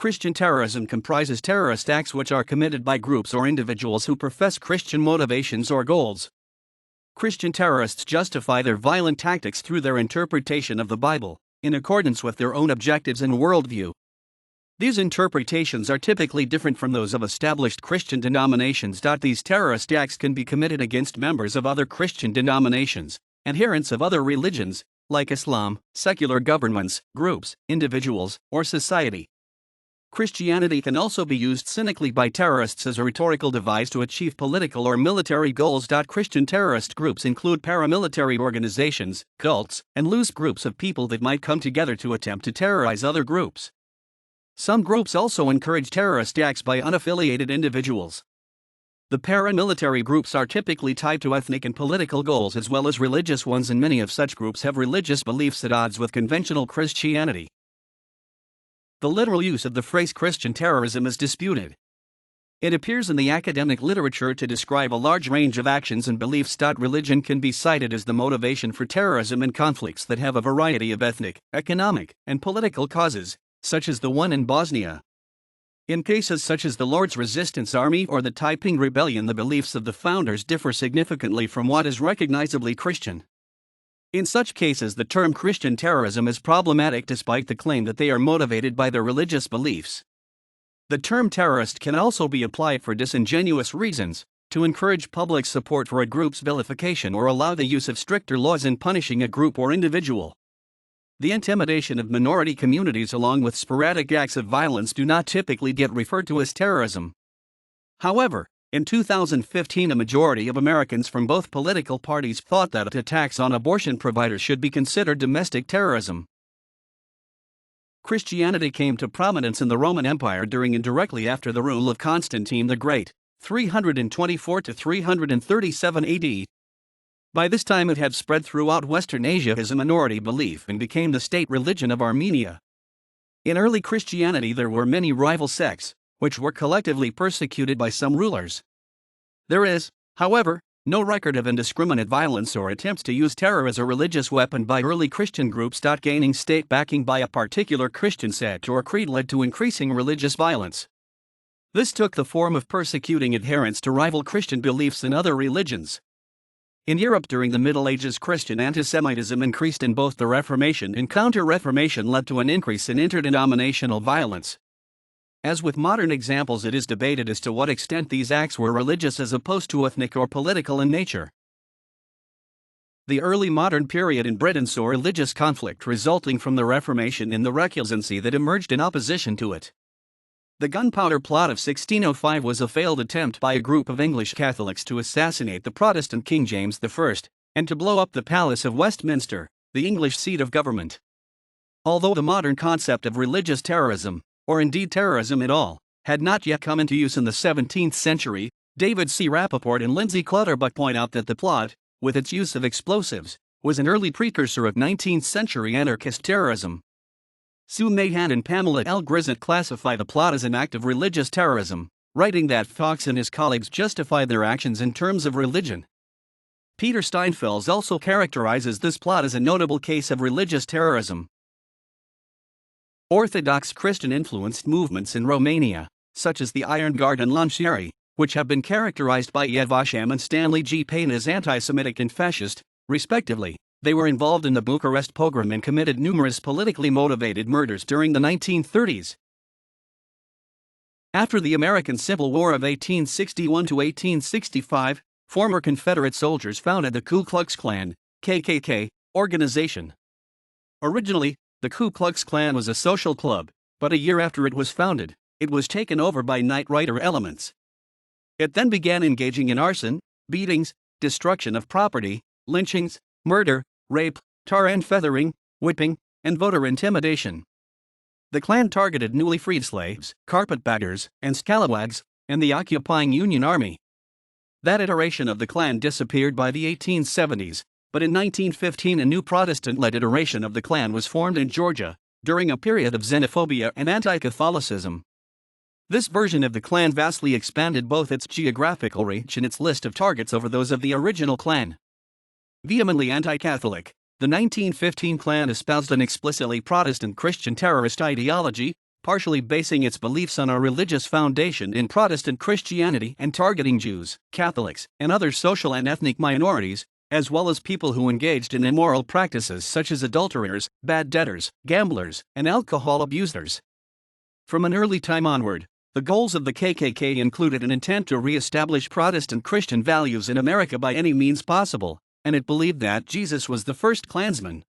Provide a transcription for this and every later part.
Christian terrorism comprises terrorist acts which are committed by groups or individuals who profess Christian motivations or goals. Christian terrorists justify their violent tactics through their interpretation of the Bible, in accordance with their own objectives and worldview. These interpretations are typically different from those of established Christian denominations. These terrorist acts can be committed against members of other Christian denominations, adherents of other religions, like Islam, secular governments, groups, individuals, or society. Christianity can also be used cynically by terrorists as a rhetorical device to achieve political or military goals. Christian terrorist groups include paramilitary organizations, cults, and loose groups of people that might come together to attempt to terrorize other groups. Some groups also encourage terrorist acts by unaffiliated individuals. The paramilitary groups are typically tied to ethnic and political goals as well as religious ones, and many of such groups have religious beliefs at odds with conventional Christianity. The literal use of the phrase Christian terrorism is disputed. It appears in the academic literature to describe a large range of actions and beliefs. Religion can be cited as the motivation for terrorism in conflicts that have a variety of ethnic, economic, and political causes, such as the one in Bosnia. In cases such as the Lord's Resistance Army or the Taiping Rebellion, the beliefs of the founders differ significantly from what is recognizably Christian. In such cases, the term Christian terrorism is problematic despite the claim that they are motivated by their religious beliefs. The term terrorist can also be applied for disingenuous reasons, to encourage public support for a group's vilification or allow the use of stricter laws in punishing a group or individual. The intimidation of minority communities along with sporadic acts of violence do not typically get referred to as terrorism. However, in 2015, a majority of Americans from both political parties thought that attacks on abortion providers should be considered domestic terrorism. Christianity came to prominence in the Roman Empire during and directly after the rule of Constantine the Great, 324 to 337 AD. By this time, it had spread throughout Western Asia as a minority belief and became the state religion of Armenia. In early Christianity, there were many rival sects, which were collectively persecuted by some rulers. There is, however, no record of indiscriminate violence or attempts to use terror as a religious weapon by early Christian groups. Gaining state backing by a particular Christian sect or creed led to increasing religious violence. This took the form of persecuting adherents to rival Christian beliefs in other religions. In Europe during the Middle Ages, Christian antisemitism increased in both the Reformation and Counter-Reformation led to an increase in interdenominational violence. As with modern examples, it is debated as to what extent these acts were religious as opposed to ethnic or political in nature. The early modern period in Britain saw religious conflict resulting from the Reformation and the recusancy that emerged in opposition to it. The Gunpowder Plot of 1605 was a failed attempt by a group of English Catholics to assassinate the Protestant King James I, and to blow up the Palace of Westminster, the English seat of government. Although the modern concept of religious terrorism, or indeed terrorism at all, had not yet come into use in the 17th century, David C. Rappaport and Lindsay Clutterbuck point out that the plot, with its use of explosives, was an early precursor of 19th century anarchist terrorism. Sue Mahan and Pamela L. Grissett classify the plot as an act of religious terrorism, writing that Fox and his colleagues justify their actions in terms of religion. Peter Steinfels also characterizes this plot as a notable case of religious terrorism. Orthodox Christian-influenced movements in Romania, such as the Iron Guard and Lancieri, which have been characterized by Yad Vashem and Stanley G. Payne as anti-Semitic and fascist, respectively, they were involved in the Bucharest pogrom and committed numerous politically motivated murders during the 1930s. After the American Civil War of 1861 to 1865, former Confederate soldiers founded the Ku Klux Klan, KKK, organization. Originally, the Ku Klux Klan was a social club, but a year after it was founded, it was taken over by Knight Rider elements. It then began engaging in arson, beatings, destruction of property, lynchings, murder, rape, tar and feathering, whipping, and voter intimidation. The Klan targeted newly freed slaves, carpetbaggers, and scalawags, and the occupying Union Army. That iteration of the Klan disappeared by the 1870s, but in 1915 a new Protestant-led iteration of the Klan was formed in Georgia, during a period of xenophobia and anti-Catholicism. This version of the Klan vastly expanded both its geographical reach and its list of targets over those of the original Klan. Vehemently anti-Catholic, the 1915 Klan espoused an explicitly Protestant Christian terrorist ideology, partially basing its beliefs on a religious foundation in Protestant Christianity and targeting Jews, Catholics, and other social and ethnic minorities, as well as people who engaged in immoral practices such as adulterers, bad debtors, gamblers, and alcohol abusers. From an early time onward, the goals of the KKK included an intent to re-establish Protestant Christian values in America by any means possible, and it believed that Jesus was the first Klansman.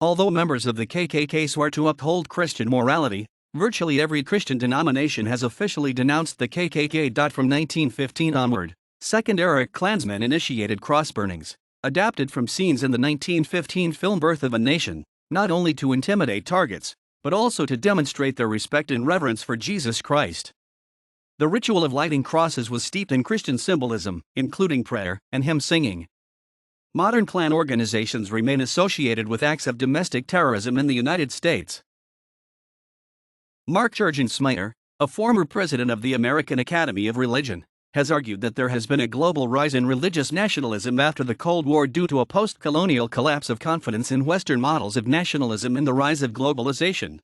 Although members of the KKK swore to uphold Christian morality, virtually every Christian denomination has officially denounced the KKK. From 1915 onward, second-era Klansmen initiated cross-burnings, adapted from scenes in the 1915 film Birth of a Nation, not only to intimidate targets, but also to demonstrate their respect and reverence for Jesus Christ. The ritual of lighting crosses was steeped in Christian symbolism, including prayer and hymn singing. Modern Klan organizations remain associated with acts of domestic terrorism in the United States. Mark Juergensmeyer, a former president of the American Academy of Religion, has argued that there has been a global rise in religious nationalism after the Cold War due to a post-colonial collapse of confidence in Western models of nationalism and the rise of globalization.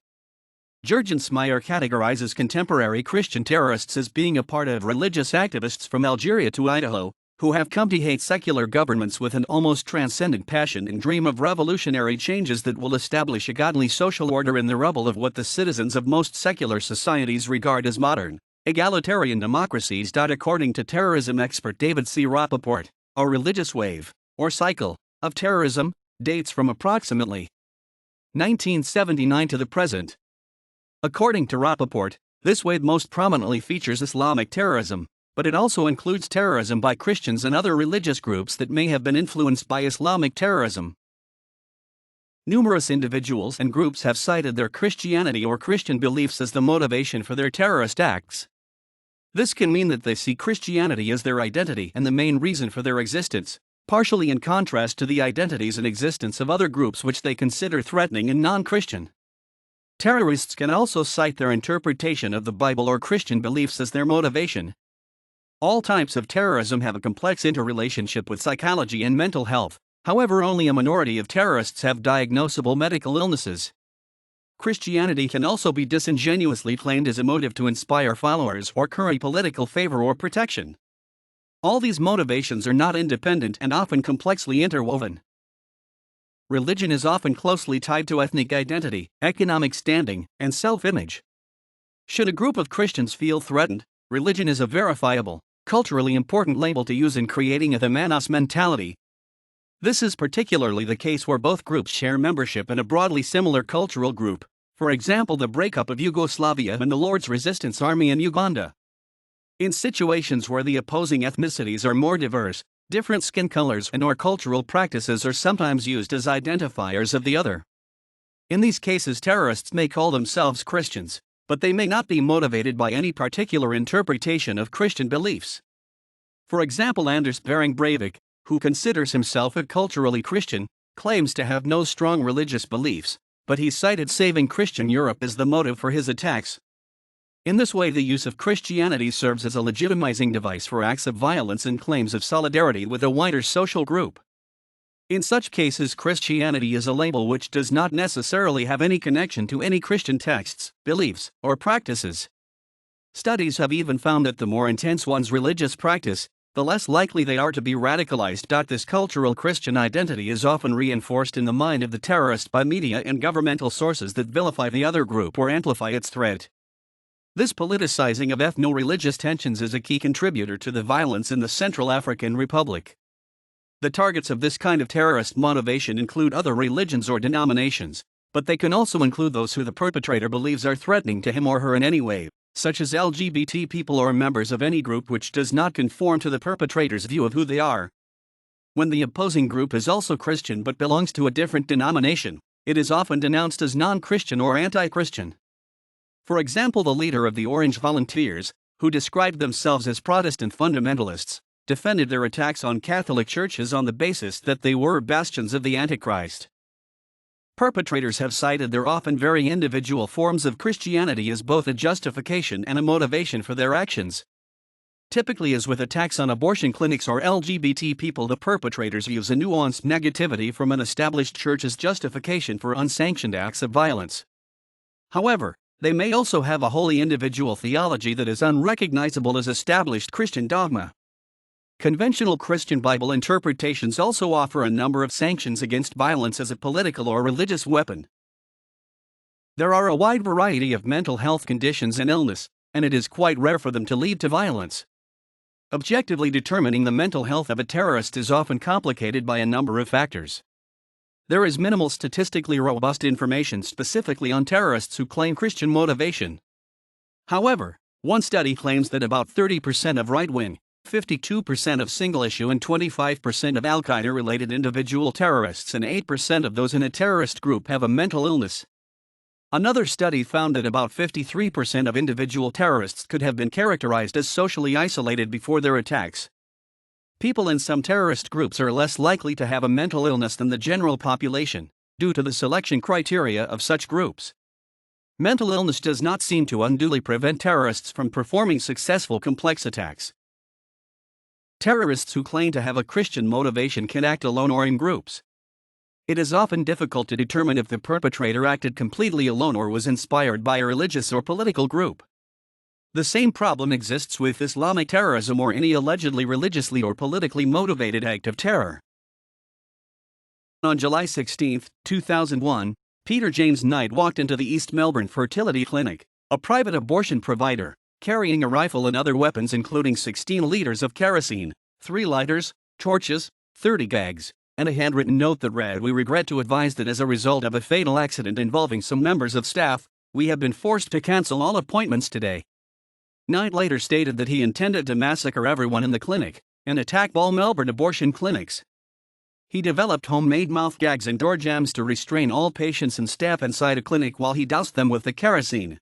Juergensmeyer categorizes contemporary Christian terrorists as being a part of religious activists from Algeria to Idaho, who have come to hate secular governments with an almost transcendent passion and dream of revolutionary changes that will establish a godly social order in the rubble of what the citizens of most secular societies regard as modern, egalitarian democracies. According to terrorism expert David C. Rappaport, a religious wave, or cycle, of terrorism dates from approximately 1979 to the present. According to Rappaport, this wave most prominently features Islamic terrorism, but it also includes terrorism by Christians and other religious groups that may have been influenced by Islamic terrorism. Numerous individuals and groups have cited their Christianity or Christian beliefs as the motivation for their terrorist acts. This can mean that they see Christianity as their identity and the main reason for their existence, partially in contrast to the identities and existence of other groups which they consider threatening and non-Christian. Terrorists can also cite their interpretation of the Bible or Christian beliefs as their motivation. All types of terrorism have a complex interrelationship with psychology and mental health, however, only a minority of terrorists have diagnosable medical illnesses. Christianity can also be disingenuously claimed as a motive to inspire followers or curry political favor or protection. All these motivations are not independent and often complexly interwoven. Religion is often closely tied to ethnic identity, economic standing, and self-image. Should a group of Christians feel threatened, religion is a verifiable, culturally important label to use in creating a them and us mentality. This is particularly the case where both groups share membership in a broadly similar cultural group, for example the breakup of Yugoslavia and the Lord's Resistance Army in Uganda. In situations where the opposing ethnicities are more diverse, different skin colors and/or cultural practices are sometimes used as identifiers of the other. In these cases, terrorists may call themselves Christians, but they may not be motivated by any particular interpretation of Christian beliefs. For example, Anders Behring Breivik, who considers himself a culturally Christian, claims to have no strong religious beliefs, but he cited saving Christian Europe as the motive for his attacks. In this way, the use of Christianity serves as a legitimizing device for acts of violence and claims of solidarity with a wider social group. In such cases, Christianity is a label which does not necessarily have any connection to any Christian texts, beliefs, or practices. Studies have even found that the more intense one's religious practice, the less likely they are to be radicalized. This cultural Christian identity is often reinforced in the mind of the terrorist by media and governmental sources that vilify the other group or amplify its threat. This politicizing of ethno-religious tensions is a key contributor to the violence in the Central African Republic. The targets of this kind of terrorist motivation include other religions or denominations, but they can also include those who the perpetrator believes are threatening to him or her in any way, such as LGBT people or members of any group which does not conform to the perpetrator's view of who they are. When the opposing group is also Christian but belongs to a different denomination, it is often denounced as non-Christian or anti-Christian. For example, the leader of the Orange Volunteers, who described themselves as Protestant fundamentalists, defended their attacks on Catholic churches on the basis that they were bastions of the Antichrist. Perpetrators have cited their often very individual forms of Christianity as both a justification and a motivation for their actions. Typically, as with attacks on abortion clinics or LGBT people, the perpetrators use a nuanced negativity from an established church as justification for unsanctioned acts of violence. However, They may also have a wholly individual theology that is unrecognizable as established Christian dogma. Conventional Christian Bible interpretations also offer a number of sanctions against violence as a political or religious weapon. There are a wide variety of mental health conditions and illness, and it is quite rare for them to lead to violence. Objectively determining the mental health of a terrorist is often complicated by a number of factors. There is minimal statistically robust information specifically on terrorists who claim Christian motivation. However, one study claims that about 30% of right-wing, 52% of single-issue and 25% of al-Qaeda-related individual terrorists and 8% of those in a terrorist group have a mental illness. Another study found that about 53% of individual terrorists could have been characterized as socially isolated before their attacks. People in some terrorist groups are less likely to have a mental illness than the general population, due to the selection criteria of such groups. Mental illness does not seem to unduly prevent terrorists from performing successful complex attacks. Terrorists who claim to have a Christian motivation can act alone or in groups. It is often difficult to determine if the perpetrator acted completely alone or was inspired by a religious or political group. The same problem exists with Islamic terrorism or any allegedly religiously or politically motivated act of terror. On July 16, 2001, Peter James Knight walked into the East Melbourne Fertility Clinic, a private abortion provider, carrying a rifle and other weapons including 16 liters of kerosene, 3 lighters, torches, 30 gags, and a handwritten note that read, "We regret to advise that as a result of a fatal accident involving some members of staff, we have been forced to cancel all appointments today." Knight later stated that he intended to massacre everyone in the clinic and attack all Melbourne abortion clinics. He developed homemade mouth gags and door jams to restrain all patients and staff inside a clinic while he doused them with the kerosene.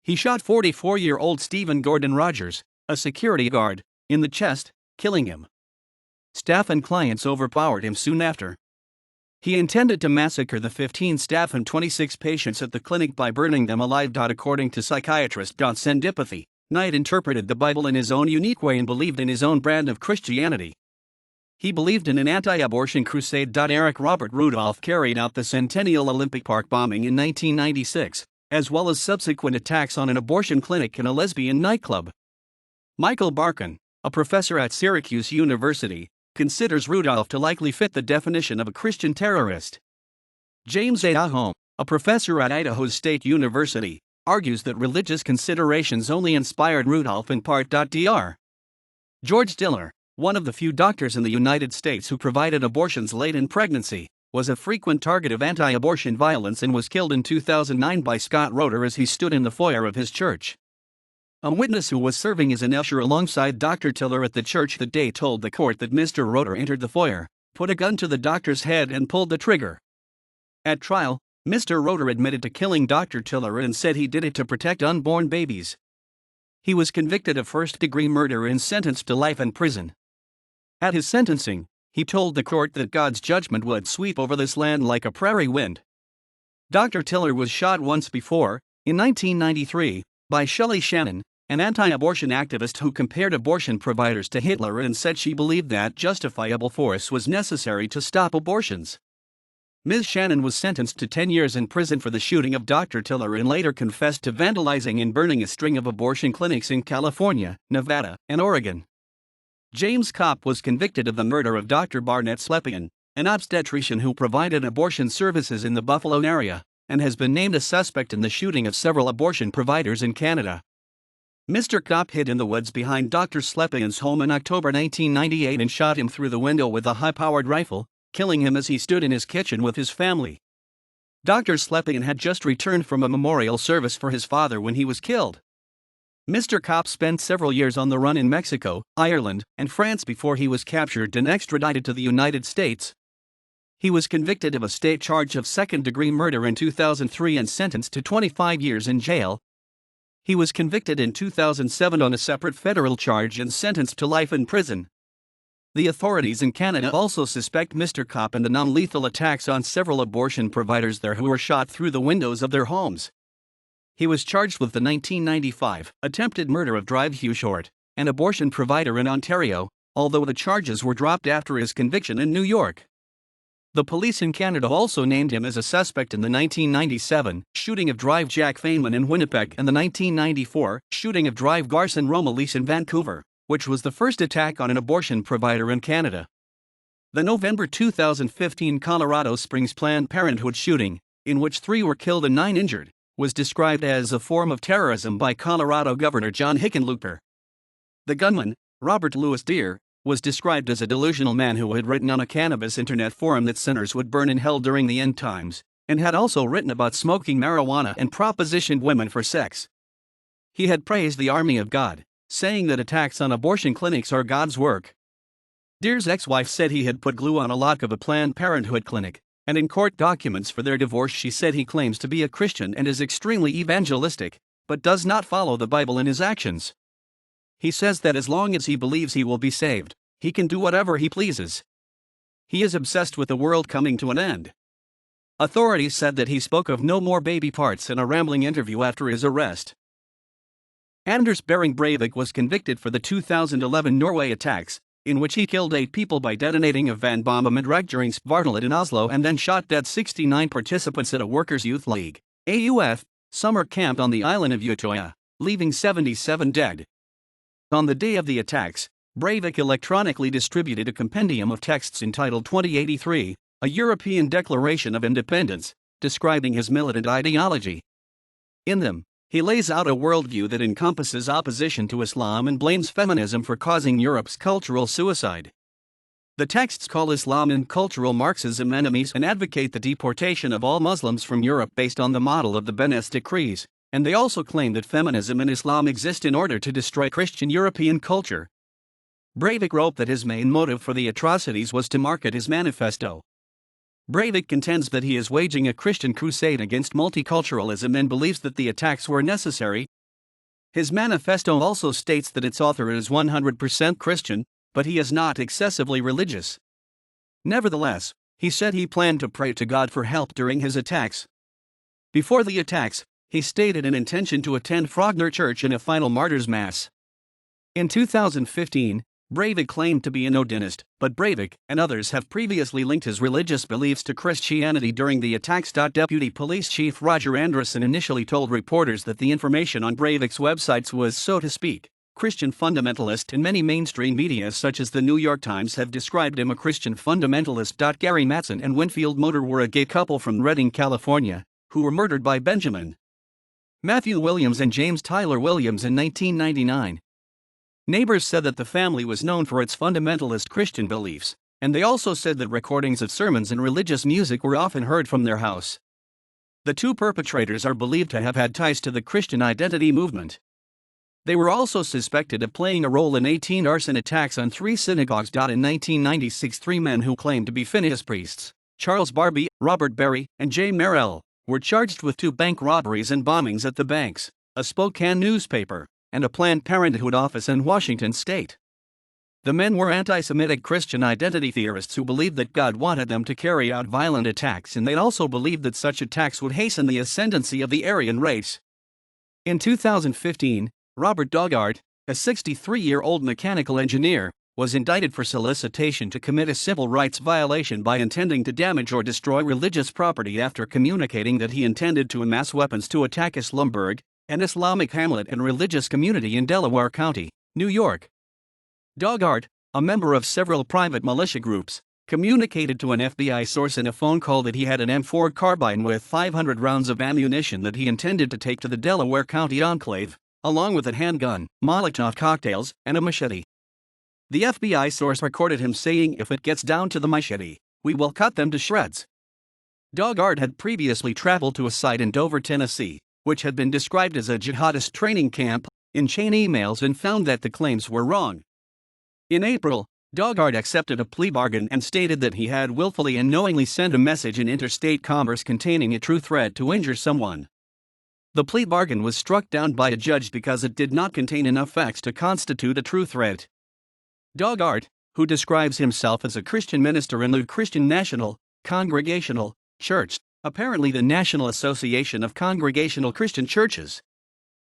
He shot 44-year-old Stephen Gordon Rogers, a security guard, in the chest, killing him. Staff and clients overpowered him soon after. He intended to massacre the 15 staff and 26 patients at the clinic by burning them alive. According to psychiatrist Serendipity, Knight interpreted the Bible in his own unique way and believed in his own brand of Christianity. He believed in an anti-abortion crusade. Eric Robert Rudolph carried out the Centennial Olympic Park bombing in 1996, as well as subsequent attacks on an abortion clinic and a lesbian nightclub. Michael Barkin, a professor at Syracuse University, considers Rudolph to likely fit the definition of a Christian terrorist. James A. Ahom, a professor at Idaho State University, argues that religious considerations only inspired Rudolph in part. Dr. George Diller, one of the few doctors in the United States who provided abortions late in pregnancy, was a frequent target of anti-abortion violence and was killed in 2009 by Scott Roeder as he stood in the foyer of his church. A witness who was serving as an usher alongside Dr. Tiller at the church that day told the court that Mr. Roeder entered the foyer, put a gun to the doctor's head and pulled the trigger. At trial, Mr. Roeder admitted to killing Dr. Tiller and said he did it to protect unborn babies. He was convicted of first-degree murder and sentenced to life in prison. At his sentencing, he told the court that God's judgment would sweep over this land like a prairie wind. Dr. Tiller was shot once before, in 1993, by Shelley Shannon, an anti-abortion activist who compared abortion providers to Hitler and said she believed that justifiable force was necessary to stop abortions. Ms. Shannon was sentenced to 10 years in prison for the shooting of Dr. Tiller and later confessed to vandalizing and burning a string of abortion clinics in California, Nevada, and Oregon. James Kopp was convicted of the murder of Dr. Barnett Slepian, an obstetrician who provided abortion services in the Buffalo area, and has been named a suspect in the shooting of several abortion providers in Canada. Mr. Kopp hid in the woods behind Dr. Slepian's home in October 1998 and shot him through the window with a high-powered rifle, killing him as he stood in his kitchen with his family. Dr. Slepian had just returned from a memorial service for his father when he was killed. Mr. Kopp spent several years on the run in Mexico, Ireland, and France before he was captured and extradited to the United States. He was convicted of a state charge of second-degree murder in 2003 and sentenced to 25 years in jail. He was convicted in 2007 on a separate federal charge and sentenced to life in prison. The authorities in Canada also suspect Mr. Kopp in the non-lethal attacks on several abortion providers there who were shot through the windows of their homes. He was charged with the 1995 attempted murder of Hugh Short, an abortion provider in Ontario, although the charges were dropped after his conviction in New York. The police in Canada also named him as a suspect in the 1997 shooting of Drive Jack Feynman in Winnipeg and the 1994 shooting of Drive Garson Romalise in Vancouver, which was the first attack on an abortion provider in Canada. The November 2015 Colorado Springs Planned Parenthood shooting, in which 3 were killed and 9 injured, was described as a form of terrorism by Colorado Governor John Hickenlooper. The gunman, Robert Louis Deere, was described as a delusional man who had written on a cannabis internet forum that sinners would burn in hell during the end times, and had also written about smoking marijuana and propositioned women for sex. He had praised the army of God, saying that attacks on abortion clinics are God's work. Deere's ex-wife said he had put glue on a lock of a Planned Parenthood clinic, and in court documents for their divorce she said he claims to be a Christian and is extremely evangelistic, but does not follow the Bible in his actions. He says that as long as he believes he will be saved, he can do whatever he pleases. He is obsessed with the world coming to an end. Authorities said that he spoke of no more baby parts in a rambling interview after his arrest. Anders Behring Breivik was convicted for the 2011 Norway attacks, in which he killed 8 people by detonating a van bomb amid during Svartnalet in Oslo and then shot dead 69 participants at a Workers' Youth League (AUF) summer camp on the island of Utøya, leaving 77 dead. On the day of the attacks, Breivik electronically distributed a compendium of texts entitled 2083, a European Declaration of Independence, describing his militant ideology. In them, he lays out a worldview that encompasses opposition to Islam and blames feminism for causing Europe's cultural suicide. The texts call Islam and cultural Marxism enemies and advocate the deportation of all Muslims from Europe based on the model of the Beneš decrees, and they also claim that feminism and Islam exist in order to destroy Christian European culture. Breivik wrote that his main motive for the atrocities was to market his manifesto. Breivik contends that he is waging a Christian crusade against multiculturalism and believes that the attacks were necessary. His manifesto also states that its author is 100% Christian, but he is not excessively religious. Nevertheless, he said he planned to pray to God for help during his attacks. Before the attacks, he stated an intention to attend Frogner Church in a final martyr's mass. In 2015, Breivik claimed to be an Odinist, but Breivik and others have previously linked his religious beliefs to Christianity during the attacks. Deputy Police Chief Roger Andresen initially told reporters that the information on Breivik's websites was, so to speak, Christian fundamentalist, and many mainstream media such as the New York Times have described him a Christian fundamentalist. Gary Mattson and Winfield Motor were a gay couple from Redding, California, who were murdered by Benjamin Matthew Williams and James Tyler Williams in 1999. Neighbors said that the family was known for its fundamentalist Christian beliefs, and they also said that recordings of sermons and religious music were often heard from their house. The 2 perpetrators are believed to have had ties to the Christian identity movement. They were also suspected of playing a role in 18 arson attacks on 3 synagogues. In 1996, 3 men who claimed to be Phineas priests, Charles Barbie, Robert Berry, and Jay Merrill, were charged with 2 bank robberies and bombings at the banks, a Spokane newspaper, and a Planned Parenthood office in Washington state. The men were anti-Semitic Christian identity theorists who believed that God wanted them to carry out violent attacks, and they also believed that such attacks would hasten the ascendancy of the Aryan race. In 2015, Robert Dogart, a 63-year-old mechanical engineer, was indicted for solicitation to commit a civil rights violation by intending to damage or destroy religious property after communicating that he intended to amass weapons to attack Islamburg, an Islamic hamlet and religious community in Delaware County, New York. Dogart, a member of several private militia groups, communicated to an FBI source in a phone call that he had an M4 carbine with 500 rounds of ammunition that he intended to take to the Delaware County enclave, along with a handgun, Molotov cocktails, and a machete. The FBI source recorded him saying, "If it gets down to the machete, we will cut them to shreds." Dogart had previously traveled to a site in Dover, Tennessee, which had been described as a jihadist training camp, in chain emails, and found that the claims were wrong. In April, Dogart accepted a plea bargain and stated that he had willfully and knowingly sent a message in interstate commerce containing a true threat to injure someone. The plea bargain was struck down by a judge because it did not contain enough facts to constitute a true threat. Dogart, who describes himself as a Christian minister in the Christian National Congregational Church, apparently the National Association of Congregational Christian Churches.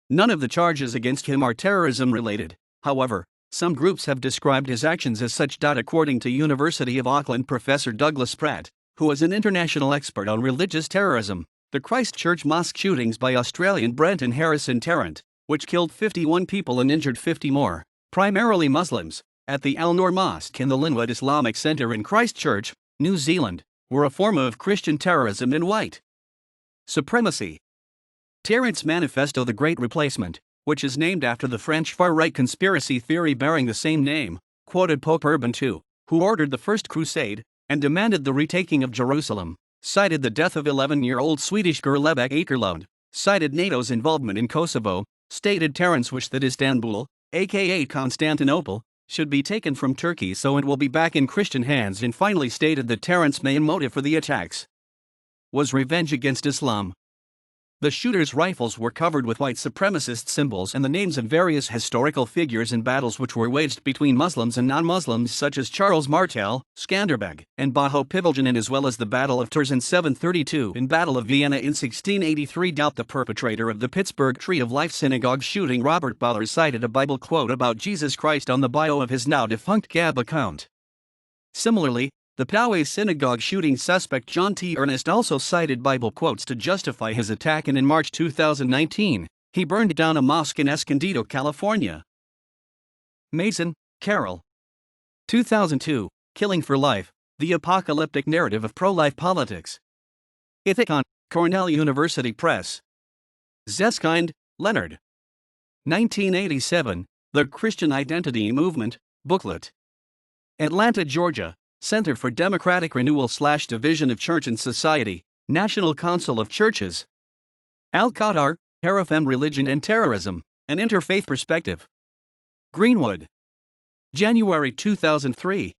None of the charges against him are terrorism-related. However, some groups have described his actions as such. According to University of Auckland professor Douglas Pratt, who was an international expert on religious terrorism. The Christchurch mosque shootings by Australian Brenton Harrison Tarrant, which killed 51 people and injured 50 more, primarily Muslims, at the Al Noor Mosque in the Linwood Islamic Centre in Christchurch, New Zealand, were a form of Christian terrorism in white supremacy. Tarrant's manifesto The Great Replacement, which is named after the French far-right conspiracy theory bearing the same name, quoted Pope Urban II, who ordered the First Crusade and demanded the retaking of Jerusalem, cited the death of 11-year-old Swedish girl Ebba Akerlund, cited NATO's involvement in Kosovo, stated Tarrant's wish that Istanbul, aka Constantinople, should be taken from Turkey so it will be back in Christian hands, and finally stated that Tarrant's main motive for the attacks was revenge against Islam. The shooters' rifles were covered with white supremacist symbols and the names of various historical figures in battles which were waged between Muslims and non-Muslims, such as Charles Martel, Skanderbeg, and Baho Piviljanin, as well as the Battle of Tours in 732 and Battle of Vienna in 1683. The perpetrator of the Pittsburgh Tree of Life synagogue shooting, Robert Butler, cited a Bible quote about Jesus Christ on the bio of his now-defunct Gab account. Similarly, the Poway synagogue shooting suspect John T. Ernest also cited Bible quotes to justify his attack, and in March 2019, he burned down a mosque in Escondido, California. Mason, Carol. 2002, Killing for Life, The Apocalyptic Narrative of Pro-Life Politics. Ithacon, Cornell University Press. Zeskind, Leonard. 1987, The Christian Identity Movement, booklet. Atlanta, Georgia. Center for Democratic Renewal/Division of Church and Society, National Council of Churches. Al-Qatar, Harafem Religion and Terrorism, An Interfaith Perspective. Greenwood. January 2003.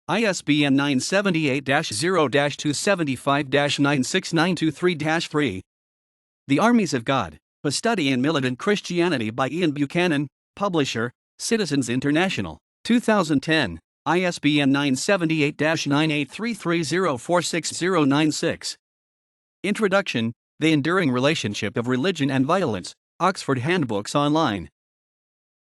ISBN 978-0-275-96923-3. The Armies of God, A Study in Militant Christianity by Ian Buchanan, Publisher, Citizens International, 2010. ISBN 978-9833046096. Introduction, The Enduring Relationship of Religion and Violence, Oxford Handbooks Online.